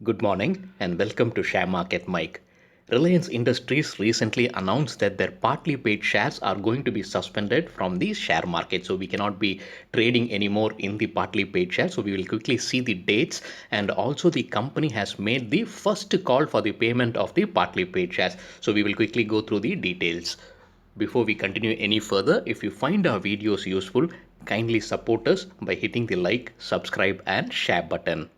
Good morning and welcome to Share Market Mike. Reliance Industries recently announced that their partly paid shares are going to be suspended from the share market. So we cannot be trading anymore in the partly paid shares. So we will quickly see the dates, and also the company has made the first call for the payment of the partly paid shares. So we will quickly go through the details. Before we continue any further, if you find our videos useful, kindly support us by hitting the like, subscribe and share button.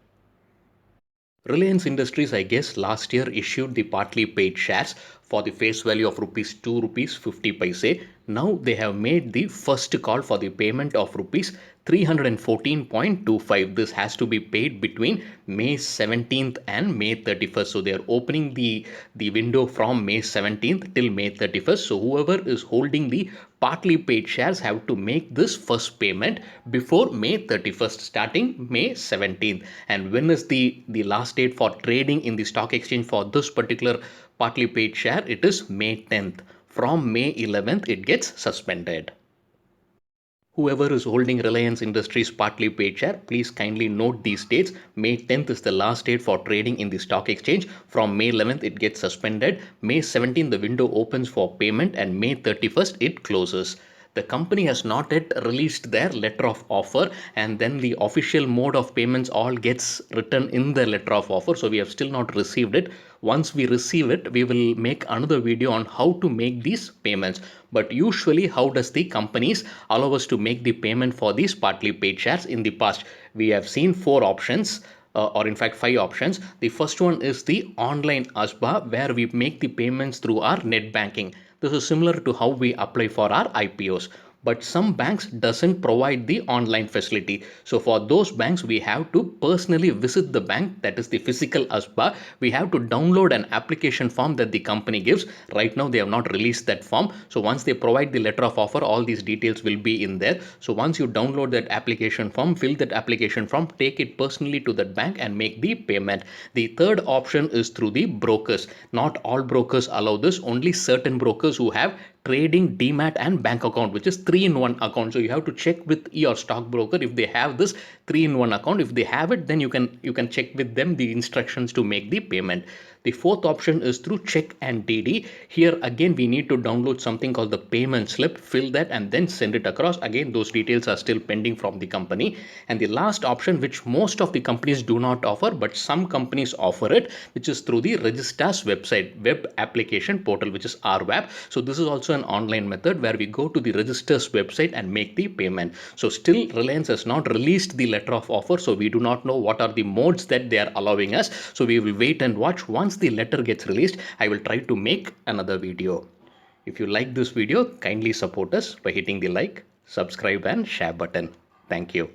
Reliance Industries, I guess, last year issued the partly paid shares for the face value of rupees 2 rupees 50 paise. Now they have made the first call for the payment of rupees 314.25. This has to be paid between May 17th and May 31st. So they are opening the window from May 17th till May 31st. So whoever is holding the partly paid shares have to make this first payment before May 31st, starting May 17th. And when is the last date for trading in the stock exchange for this particular partly paid share? It is May 10th. From May 11th, it gets suspended. Whoever is holding Reliance Industries partly paid share, please kindly note these dates. May 10th is the last date for trading in the stock exchange. From May 11th, it gets suspended. May 17th, the window opens for payment, and May 31st, it closes. The company has not yet released their letter of offer, and then the official mode of payments all gets written in the letter of offer. So we have still not received it. Once we receive it, we will make another video on how to make these payments. But usually, how does the companies allow us to make the payment for these partly paid shares? In the past, we have seen four options. Or in fact, five options. The first one is the online ASBA, where we make the payments through our net banking. This is similar to how we apply for our IPOs. But some banks doesn't provide the online facility. So for those banks, we have to personally visit the bank, that is the physical ASBA. We have to download an application form that the company gives. Right now, they have not released that form. So once they provide the letter of offer, all these details will be in there. So once you download that application form, fill that application form, take it personally to that bank and make the payment. The third option is through the brokers. Not all brokers allow this. Only certain brokers who have trading, demat and bank account, which is 3-in-1 account. So you have to check with your stockbroker if they have this 3-in-1 account. If they have it, then you can check with them the instructions to make the payment. The fourth option is through check and DD. Here again, we need to download something called the payment slip, fill that and then send it across. Again, those details are still pending from the company. And the last option, which most of the companies do not offer, but some companies offer it, which is through the Registrar's website, web application portal, which is RWAP. So this is also an online method where we go to the Registrar's website and make the payment. So still Reliance has not released the letter of offer. So we do not know what are the modes that they are allowing us. So we will wait and watch. Once the letter gets released, I will try to make another video. If you like this video, kindly support us by hitting the like, subscribe and share button. Thank you.